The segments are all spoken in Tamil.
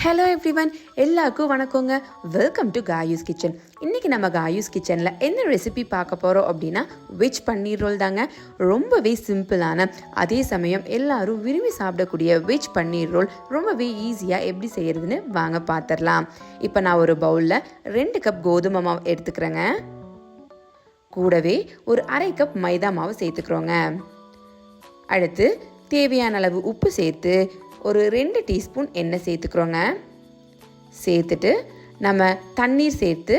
ஹலோ எவ்ரிவன், எல்லாருக்கும் வணக்கங்க. Welcome to Kayu's kitchen. இன்றைக்கி நம்ம காயூஸ் கிச்சனில் என்ன ரெசிபி பார்க்க போகிறோம் அப்படின்னா வெஜ் பன்னீர் ரோல் தாங்க. ரொம்பவே சிம்பிளான, அதே சமயம் எல்லாரும் விரும்பி சாப்பிடக்கூடிய வெஜ் பன்னீர் ரோல் ரொம்பவே ஈஸியாக எப்படி செய்கிறதுன்னு வாங்க பார்த்துடலாம். இப்போ நான் ஒரு பவுலில் 2 கப் கோதுமை மாவு எடுத்துக்கிறேங்க. கூடவே ஒரு 1/2 கப் மைதா மாவு சேர்த்துக்கிறோங்க. அடுத்து தேவையான அளவு உப்பு சேர்த்து ஒரு 2 டீஸ்பூன் எண்ணெய் சேர்த்துக்கிறோங்க. சேர்த்துட்டு நம்ம தண்ணீர் சேர்த்து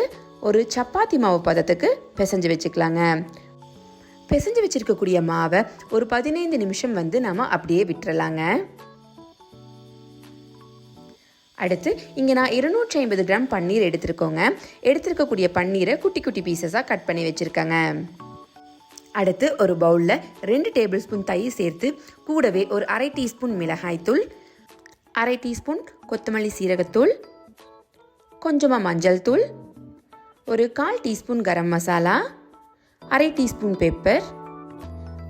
ஒரு சப்பாத்தி மாவு பதத்துக்கு பிசைஞ்சு வச்சுக்கலாங்க. பிசைஞ்சு வச்சுருக்கக்கூடிய மாவை ஒரு 15 நிமிஷம் நம்ம அப்படியே விட்டுறலாங்க. அடுத்து இங்கே நான் 250 கிராம் பன்னீர் எடுத்துருக்கோங்க. எடுத்துருக்கக்கூடிய பன்னீரை குட்டி குட்டி பீசஸாக கட் பண்ணி வச்சுருக்கேங்க. அடுத்து ஒரு பவுலில் 2 டேபிள் ஸ்பூன் தயிர் சேர்த்து கூடவே ஒரு 1/2 டீஸ்பூன் மிளகாய்த்தூள், 1/2 டீஸ்பூன் கொத்தமல்லி சீரகத்தூள், கொஞ்சமாக மஞ்சள் தூள், ஒரு 1/4 teaspoon garam masala, 1/2 teaspoon pepper,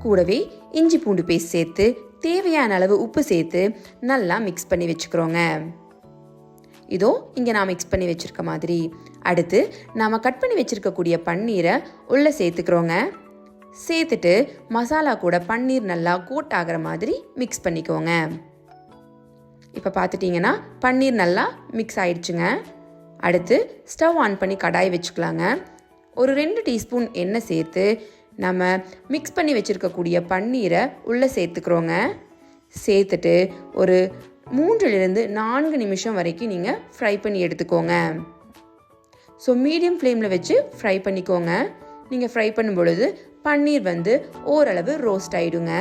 கூடவே இஞ்சி பூண்டு பேஸ்ட் சேர்த்து தேவையான அளவு உப்பு சேர்த்து நல்லா மிக்ஸ் பண்ணி வச்சுக்கிறோங்க. இதோ இங்கே நான் மிக்ஸ் பண்ணி வச்சுருக்க மாதிரி. அடுத்து நாம் கட் பண்ணி வச்சுருக்கக்கூடிய பன்னீரை உள்ளே சேர்த்துக்கிறோங்க. சேர்த்துட்டு மசாலா கூட பன்னீர் நல்லா கோட் ஆகிற மாதிரி மிக்ஸ் பண்ணிக்கோங்க. இப்போ பார்த்துட்டிங்கன்னா பன்னீர் நல்லா மிக்ஸ் ஆயிடுச்சுங்க. அடுத்து ஸ்டவ் ஆன் பண்ணி கடாய் வச்சுக்கலாங்க. ஒரு 2 டீஸ்பூன் எண்ணெய் சேர்த்து நம்ம மிக்ஸ் பண்ணி வச்சுருக்கக்கூடிய பன்னீரை உள்ளே சேர்த்துக்கிறோங்க. சேர்த்துட்டு ஒரு 3-4 நிமிஷம் வரைக்கும் நீங்கள் ஃப்ரை பண்ணி எடுத்துக்கோங்க. ஸோ மீடியம் ஃப்ளேமில் வச்சு ஃப்ரை பண்ணிக்கோங்க. நீங்கள் ஃப்ரை பண்ணும் பொழுது பன்னீர் ஓரளவு ரோஸ்ட் ஆகிடுங்க.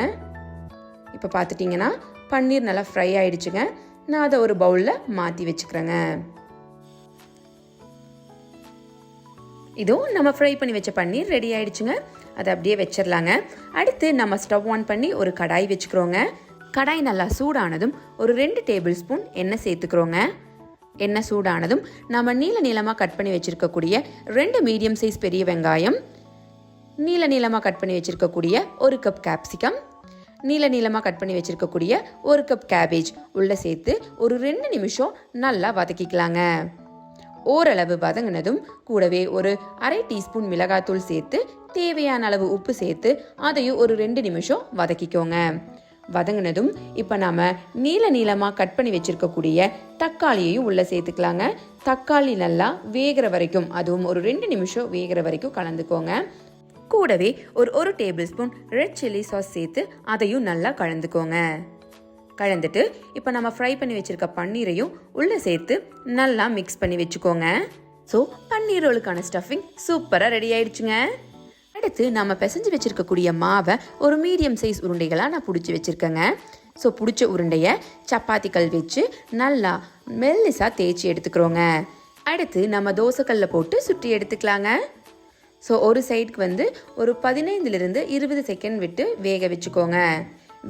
இப்போ பார்த்துட்டிங்கன்னா பன்னீர் நல்லா ஃப்ரை ஆகிடுச்சுங்க. நான் அதை ஒரு பவுலில் மாற்றி வச்சுக்கிறேங்க. இதோ நம்ம ஃப்ரை பண்ணி வச்ச பன்னீர் ரெடி ஆகிடுச்சுங்க. அதை அப்படியே வச்சிடலாங்க. அடுத்து நம்ம ஸ்டவ் ஆன் பண்ணி ஒரு கடாய் வச்சுக்கிறோங்க. கடாய் நல்லா சூடானதும் ஒரு 2 டேபிள் ஸ்பூன் எண்ணெய் சேர்த்துக்கிறோங்க. எண்ணெய் சூடானதும் நம்ம நீளமாக கட் பண்ணி வச்சுருக்கக்கூடிய 2 மீடியம் சைஸ் பெரிய வெங்காயம், நீளமாக கட் பண்ணி வச்சுருக்கக்கூடிய 1 கப் கேப்சிகம், நீளமாக கட் பண்ணி வச்சுருக்கக்கூடிய 1 கப் கேபேஜ் உள்ளே சேர்த்து ஒரு 2 நிமிஷம் நல்லா வதக்கிக்கலாங்க. ஓரளவு வதங்கினதும் கூடவே ஒரு 1/2 டீஸ்பூன் மிளகாத்தூள் சேர்த்து தேவையான அளவு உப்பு சேர்த்து அதையும் ஒரு 2 நிமிஷம் வதக்கிக்கோங்க. வதங்கினதும் இப்போ நாம் நீளமாக கட் பண்ணி வச்சுருக்கக்கூடிய தக்காளியையும் உள்ளே சேர்த்துக்கலாங்க. தக்காளி நல்லா வேகிற வரைக்கும், அதுவும் ஒரு 2 நிமிஷம் வேகிற வரைக்கும் கலந்துக்கோங்க. கூடவே ஒரு table spoon red chilli sauce சேர்த்து அதையும் நல்லா கலந்துக்கோங்க. கலந்துட்டு இப்போ நம்ம ஃப்ரை பண்ணி வச்சுருக்க பன்னீரையும் உள்ளே சேர்த்து நல்லா மிக்ஸ் பண்ணி வச்சுக்கோங்க. ஸோ பன்னீர் ரோலுக்கான ஸ்டஃபிங் சூப்பராக ரெடி ஆயிடுச்சுங்க. அடுத்து நம்ம பிசைஞ்சு வச்சுருக்கக்கூடிய மாவை ஒரு மீடியம் சைஸ் உருண்டைகளாக நான் பிடிச்சி வச்சுருக்கேங்க. ஸோ பிடிச்ச உருண்டையை சப்பாத்தி கல் வச்சு நல்லா மெல்லிசாக தேய்ச்சி எடுத்துக்கிறோங்க. அடுத்து நம்ம தோசைக்கல்லில் போட்டு சுற்றி எடுத்துக்கலாங்க. ஸோ ஒரு சைடுக்கு ஒரு 15-20 செகண்ட் விட்டு வேக வச்சுக்கோங்க.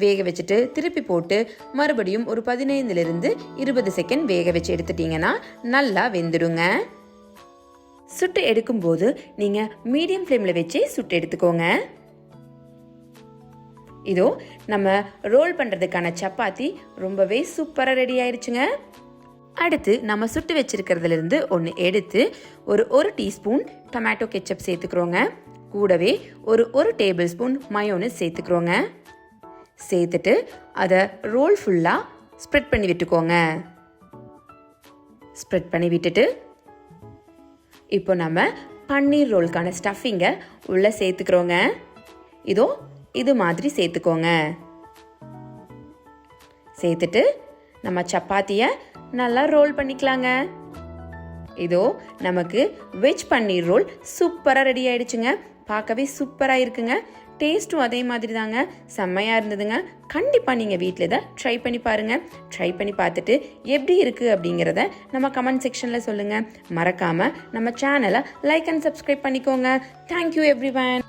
வேக வச்சுட்டு திருப்பி போட்டு மறுபடியும் ஒரு 15-20 செகண்ட் வேக வச்சு எடுத்துட்டிங்கன்னா நல்லா வெந்துடுங்க. சுட்டு எடுக்கும்போது நீங்கள் மீடியம் ஃப்ளேமில் வச்சு சுட்டு எடுத்துக்கோங்க. இதோ நம்ம ரோல் பண்ணுறதுக்கான சப்பாத்தி ரொம்பவே சூப்பராக ரெடி ஆயிடுச்சுங்க. அடுத்து நம்ம சுட்டு வச்சிருக்கிறதுலேருந்து ஒன்று எடுத்து ஒரு டீஸ்பூன் டொமேட்டோ கெச்சப் சேர்த்துக்கிறோங்க. கூடவே ஒரு டேபிள் ஸ்பூன் மயோனஸ் சேர்த்துக்கிறோங்க. சேர்த்துட்டு அதை ரோல் ஃபுல்லாக ஸ்ப்ரெட் பண்ணி விட்டுக்கோங்க. ஸ்ப்ரெட் பண்ணி விட்டுட்டு இப்போ நம்ம பன்னீர் ரோலுக்கான ஸ்டஃபிங்கை உள்ளே சேர்த்துக்கிறோங்க. இதோ இது மாதிரி சேர்த்துக்கோங்க. சேர்த்துட்டு நம்ம சப்பாத்தியை நல்லா ரோல் பண்ணிக்கலாங்க. இதோ நமக்கு வெஜ் பன்னீர் ரோல் சூப்பராக ரெடி ஆயிடுச்சுங்க. பார்க்கவே சூப்பராக இருக்குங்க. டேஸ்ட்டும் அதே மாதிரி தாங்க, செம்மையாக இருந்ததுங்க. கண்டிப்பாக நீங்கள் வீட்டில் இதை ட்ரை பண்ணி பாருங்கள். ட்ரை பண்ணி பார்த்துட்டு எப்படி இருக்குது அப்படிங்கிறத நம்ம கமெண்ட் செக்ஷனில் சொல்லுங்கள். மறக்காமல் நம்ம சேனலை லைக் அண்ட் சப்ஸ்கிரைப் பண்ணிக்கோங்க. Thank you everyone.